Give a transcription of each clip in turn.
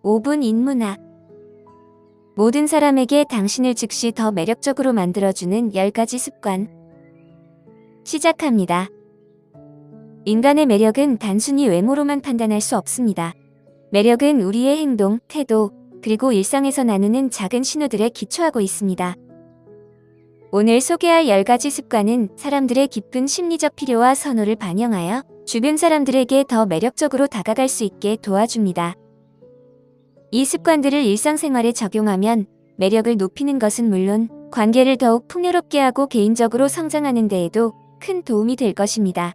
5분 인문학. 모든 사람에게 당신을 즉시 더 매력적으로 만들어주는 10가지 습관. 시작합니다. 인간의 매력은 단순히 외모로만 판단할 수 없습니다. 매력은 우리의 행동, 태도, 그리고 일상에서 나누는 작은 신호들에 기초하고 있습니다. 오늘 소개할 10가지 습관은 사람들의 깊은 심리적 필요와 선호를 반영하여 주변 사람들에게 더 매력적으로 다가갈 수 있게 도와줍니다. 이 습관들을 일상생활에 적용하면 매력을 높이는 것은 물론 관계를 더욱 풍요롭게 하고 개인적으로 성장하는 데에도 큰 도움이 될 것입니다.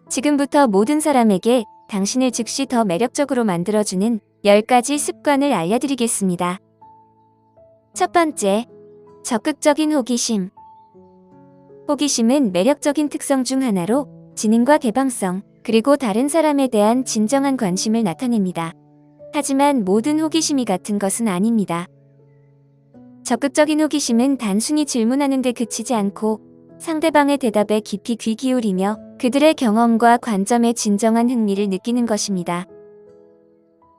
지금부터 모든 사람에게 당신을 즉시 더 매력적으로 만들어주는 10가지 습관을 알려드리겠습니다. 첫 번째, 적극적인 호기심. 호기심은 매력적인 특성 중 하나로 지능과 개방성, 그리고 다른 사람에 대한 진정한 관심을 나타냅니다. 하지만 모든 호기심이 같은 것은 아닙니다. 적극적인 호기심은 단순히 질문하는 데 그치지 않고 상대방의 대답에 깊이 귀 기울이며 그들의 경험과 관점에 진정한 흥미를 느끼는 것입니다.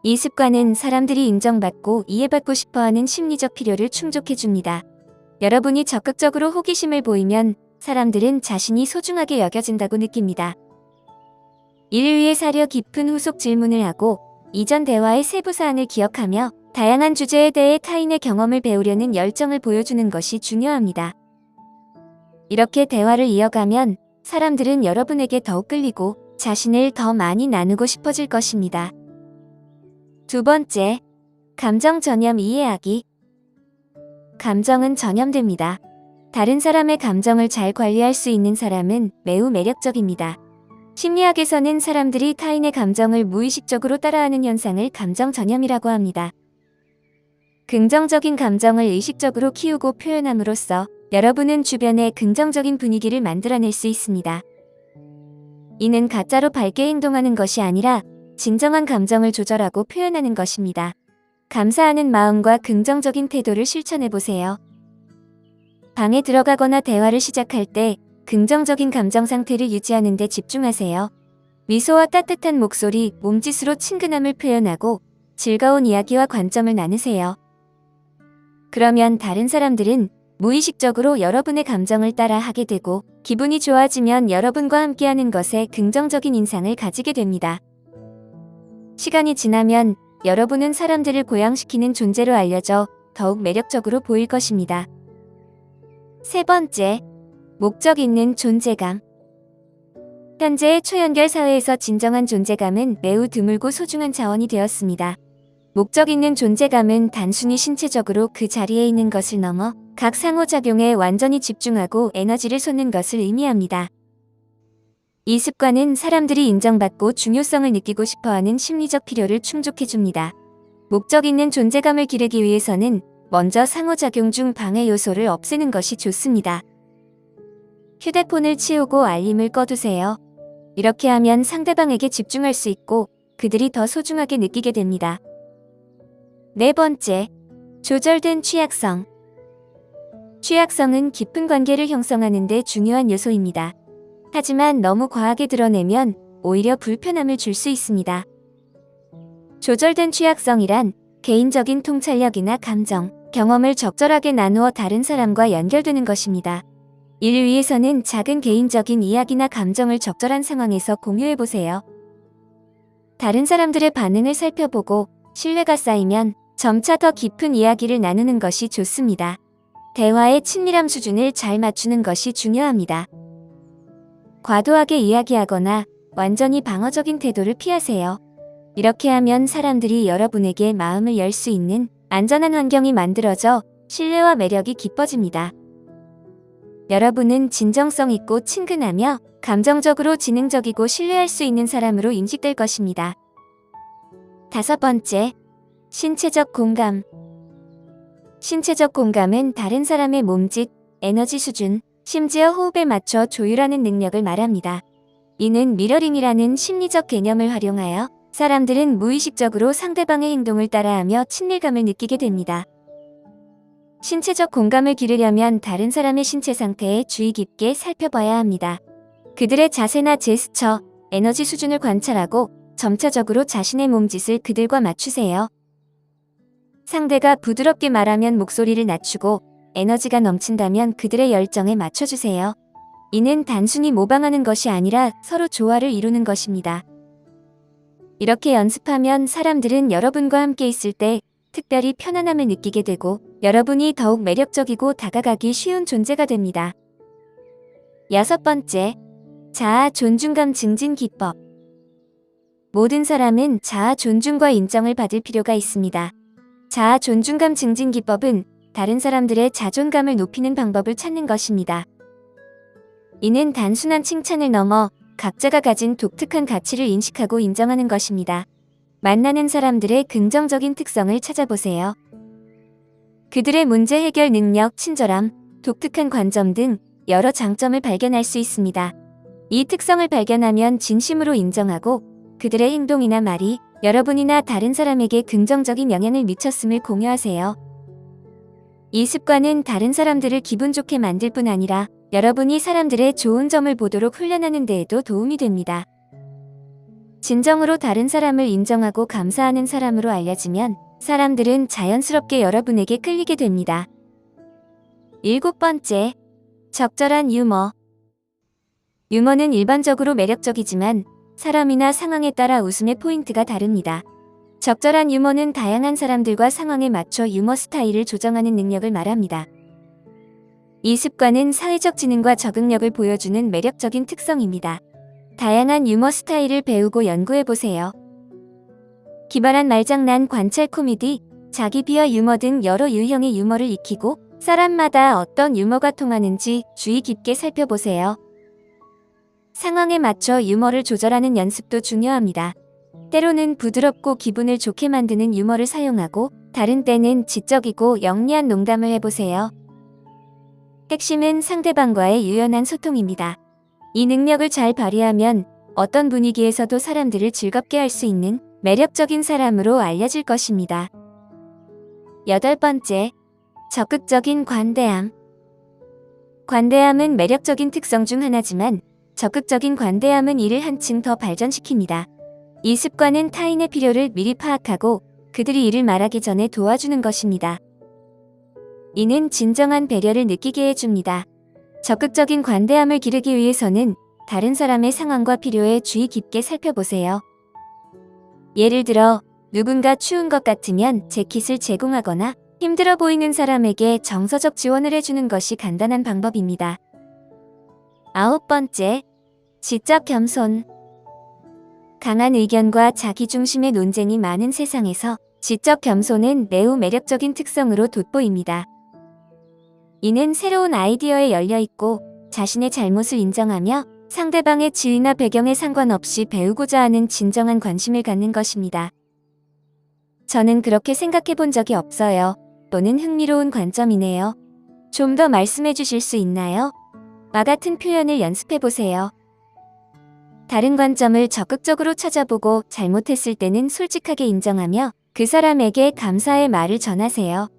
이 습관은 사람들이 인정받고 이해받고 싶어하는 심리적 필요를 충족해줍니다. 여러분이 적극적으로 호기심을 보이면 사람들은 자신이 소중하게 여겨진다고 느낍니다. 이를 위해 사려 깊은 후속 질문을 하고 이전 대화의 세부 사항을 기억하며 다양한 주제에 대해 타인의 경험을 배우려는 열정을 보여주는 것이 중요합니다. 이렇게 대화를 이어가면 사람들은 여러분에게 더욱 끌리고 자신을 더 많이 나누고 싶어질 것입니다. 두 번째, 감정 전염 이해하기. 감정은 전염됩니다. 다른 사람의 감정을 잘 관리할 수 있는 사람은 매우 매력적입니다. 심리학에서는 사람들이 타인의 감정을 무의식적으로 따라하는 현상을 감정 전염이라고 합니다. 긍정적인 감정을 의식적으로 키우고 표현함으로써 여러분은 주변에 긍정적인 분위기를 만들어낼 수 있습니다. 이는 가짜로 밝게 행동하는 것이 아니라 진정한 감정을 조절하고 표현하는 것입니다. 감사하는 마음과 긍정적인 태도를 실천해보세요. 방에 들어가거나 대화를 시작할 때 긍정적인 감정 상태를 유지하는 데 집중하세요. 미소와 따뜻한 목소리, 몸짓으로 친근함을 표현하고 즐거운 이야기와 관점을 나누세요. 그러면 다른 사람들은 무의식적으로 여러분의 감정을 따라 하게 되고 기분이 좋아지면 여러분과 함께하는 것에 긍정적인 인상을 가지게 됩니다. 시간이 지나면 여러분은 사람들을 고양시키는 존재로 알려져 더욱 매력적으로 보일 것입니다. 세 번째, 목적 있는 존재감. 현재의 초연결 사회에서 진정한 존재감은 매우 드물고 소중한 자원이 되었습니다. 목적 있는 존재감은 단순히 신체적으로 그 자리에 있는 것을 넘어 각 상호작용에 완전히 집중하고 에너지를 쏟는 것을 의미합니다. 이 습관은 사람들이 인정받고 중요성을 느끼고 싶어하는 심리적 필요를 충족해줍니다. 목적 있는 존재감을 기르기 위해서는 먼저 상호작용 중 방해 요소를 없애는 것이 좋습니다. 휴대폰을 치우고 알림을 꺼두세요. 이렇게 하면 상대방에게 집중할 수 있고 그들이 더 소중하게 느끼게 됩니다. 네 번째, 조절된 취약성. 취약성은 깊은 관계를 형성하는 데 중요한 요소입니다. 하지만 너무 과하게 드러내면 오히려 불편함을 줄 수 있습니다. 조절된 취약성이란 개인적인 통찰력이나 감정, 경험을 적절하게 나누어 다른 사람과 연결되는 것입니다. 이를 위해서는 작은 개인적인 이야기나 감정을 적절한 상황에서 공유해보세요. 다른 사람들의 반응을 살펴보고 신뢰가 쌓이면 점차 더 깊은 이야기를 나누는 것이 좋습니다. 대화의 친밀함 수준을 잘 맞추는 것이 중요합니다. 과도하게 이야기하거나 완전히 방어적인 태도를 피하세요. 이렇게 하면 사람들이 여러분에게 마음을 열 수 있는 안전한 환경이 만들어져 신뢰와 매력이 깊어집니다. 여러분은 진정성 있고 친근하며 감정적으로 지능적이고 신뢰할 수 있는 사람으로 인식될 것입니다. 다섯 번째, 신체적 공감. 신체적 공감은 다른 사람의 몸짓, 에너지 수준, 심지어 호흡에 맞춰 조율하는 능력을 말합니다. 이는 미러링이라는 심리적 개념을 활용하여 사람들은 무의식적으로 상대방의 행동을 따라하며 친밀감을 느끼게 됩니다. 신체적 공감을 기르려면 다른 사람의 신체 상태에 주의 깊게 살펴봐야 합니다. 그들의 자세나 제스처, 에너지 수준을 관찰하고 점차적으로 자신의 몸짓을 그들과 맞추세요. 상대가 부드럽게 말하면 목소리를 낮추고 에너지가 넘친다면 그들의 열정에 맞춰주세요. 이는 단순히 모방하는 것이 아니라 서로 조화를 이루는 것입니다. 이렇게 연습하면 사람들은 여러분과 함께 있을 때 특별히 편안함을 느끼게 되고 여러분이 더욱 매력적이고 다가가기 쉬운 존재가 됩니다. 6번째, 자아 존중감 증진 기법. 모든 사람은 자아 존중과 인정을 받을 필요가 있습니다. 자아 존중감 증진 기법은 다른 사람들의 자존감을 높이는 방법을 찾는 것입니다. 이는 단순한 칭찬을 넘어 각자가 가진 독특한 가치를 인식하고 인정하는 것입니다. 만나는 사람들의 긍정적인 특성을 찾아보세요. 그들의 문제 해결 능력, 친절함, 독특한 관점 등 여러 장점을 발견할 수 있습니다. 이 특성을 발견하면 진심으로 인정하고 그들의 행동이나 말이 여러분이나 다른 사람에게 긍정적인 영향을 미쳤음을 공유하세요. 이 습관은 다른 사람들을 기분 좋게 만들 뿐 아니라 여러분이 사람들의 좋은 점을 보도록 훈련하는 데에도 도움이 됩니다. 진정으로 다른 사람을 인정하고 감사하는 사람으로 알려지면 사람들은 자연스럽게 여러분에게 끌리게 됩니다. 7번째, 적절한 유머. 유머는 일반적으로 매력적이지만 사람이나 상황에 따라 웃음의 포인트가 다릅니다. 적절한 유머는 다양한 사람들과 상황에 맞춰 유머 스타일을 조정하는 능력을 말합니다. 이 습관은 사회적 지능과 적응력을 보여주는 매력적인 특성입니다. 다양한 유머 스타일을 배우고 연구해보세요. 기발한 말장난, 관찰 코미디, 자기 비하 유머 등 여러 유형의 유머를 익히고 사람마다 어떤 유머가 통하는지 주의 깊게 살펴보세요. 상황에 맞춰 유머를 조절하는 연습도 중요합니다. 때로는 부드럽고 기분을 좋게 만드는 유머를 사용하고 다른 때는 지적이고 영리한 농담을 해보세요. 핵심은 상대방과의 유연한 소통입니다. 이 능력을 잘 발휘하면 어떤 분위기에서도 사람들을 즐겁게 할 수 있는 매력적인 사람으로 알려질 것입니다. 8번째, 적극적인 관대함. 관대함은 매력적인 특성 중 하나지만 적극적인 관대함은 이를 한층 더 발전시킵니다. 이 습관은 타인의 필요를 미리 파악하고 그들이 이를 말하기 전에 도와주는 것입니다. 이는 진정한 배려를 느끼게 해줍니다. 적극적인 관대함을 기르기 위해서는 다른 사람의 상황과 필요에 주의 깊게 살펴보세요. 예를 들어, 누군가 추운 것 같으면 재킷을 제공하거나 힘들어 보이는 사람에게 정서적 지원을 해주는 것이 간단한 방법입니다. 9번째, 지적 겸손. 강한 의견과 자기중심의 논쟁이 많은 세상에서 지적 겸손은 매우 매력적인 특성으로 돋보입니다. 이는 새로운 아이디어에 열려있고 자신의 잘못을 인정하며 상대방의 지위나 배경에 상관없이 배우고자 하는 진정한 관심을 갖는 것입니다. 저는 그렇게 생각해 본 적이 없어요. 또는 흥미로운 관점이네요. 좀 더 말씀해 주실 수 있나요? 와 같은 표현을 연습해 보세요. 다른 관점을 적극적으로 찾아보고 잘못했을 때는 솔직하게 인정하며 그 사람에게 감사의 말을 전하세요.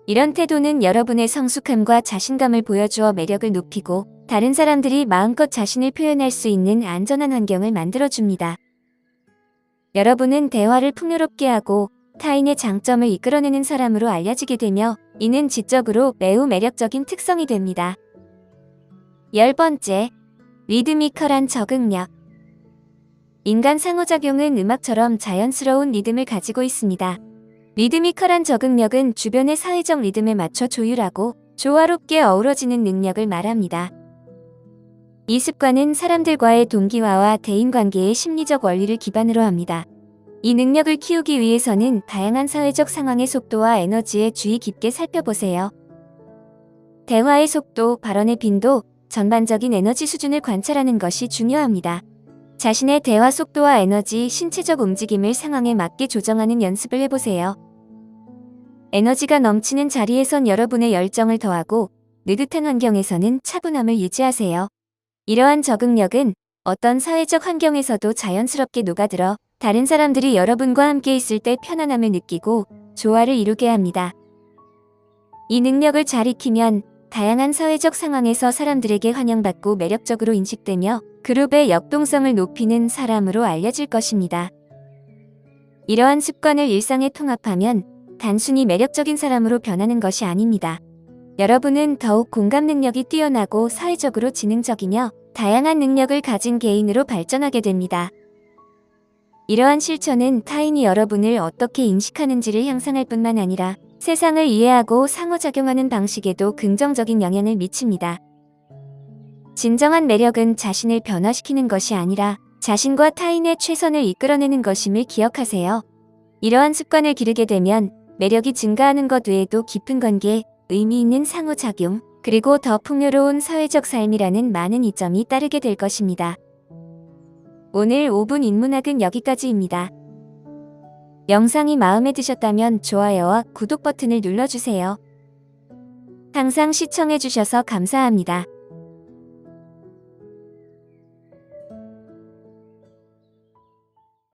이런 태도는 여러분의 성숙함과 자신감을 보여주어 매력을 높이고 다른 사람들이 마음껏 자신을 표현할 수 있는 안전한 환경을 만들어줍니다. 여러분은 대화를 풍요롭게 하고 타인의 장점을 이끌어내는 사람으로 알려지게 되며 이는 지적으로 매우 매력적인 특성이 됩니다. 10번째, 리드미컬한 적응력. 인간 상호작용은 음악처럼 자연스러운 리듬을 가지고 있습니다. 리드미컬한 적응력은 주변의 사회적 리듬에 맞춰 조율하고 조화롭게 어우러지는 능력을 말합니다. 이 습관은 사람들과의 동기화와 대인관계의 심리적 원리를 기반으로 합니다. 이 능력을 키우기 위해서는 다양한 사회적 상황의 속도와 에너지에 주의 깊게 살펴보세요. 대화의 속도, 발언의 빈도, 전반적인 에너지 수준을 관찰하는 것이 중요합니다. 자신의 대화 속도와 에너지, 신체적 움직임을 상황에 맞게 조정하는 연습을 해보세요. 에너지가 넘치는 자리에선 여러분의 열정을 더하고 느긋한 환경에서는 차분함을 유지하세요. 이러한 적응력은 어떤 사회적 환경에서도 자연스럽게 녹아들어 다른 사람들이 여러분과 함께 있을 때 편안함을 느끼고 조화를 이루게 합니다. 이 능력을 잘 익히면 다양한 사회적 상황에서 사람들에게 환영받고 매력적으로 인식되며 그룹의 역동성을 높이는 사람으로 알려질 것입니다. 이러한 습관을 일상에 통합하면 단순히 매력적인 사람으로 변하는 것이 아닙니다. 여러분은 더욱 공감 능력이 뛰어나고 사회적으로 지능적이며 다양한 능력을 가진 개인으로 발전하게 됩니다. 이러한 실천은 타인이 여러분을 어떻게 인식하는지를 향상할 뿐만 아니라 세상을 이해하고 상호작용하는 방식에도 긍정적인 영향을 미칩니다. 진정한 매력은 자신을 변화시키는 것이 아니라 자신과 타인의 최선을 이끌어내는 것임을 기억하세요. 이러한 습관을 기르게 되면 매력이 증가하는 것 외에도 깊은 관계, 의미 있는 상호작용, 그리고 더 풍요로운 사회적 삶이라는 많은 이점이 따르게 될 것입니다. 오늘 5분 인문학은 여기까지입니다. 영상이 마음에 드셨다면 좋아요와 구독 버튼을 눌러주세요. 항상 시청해주셔서 감사합니다.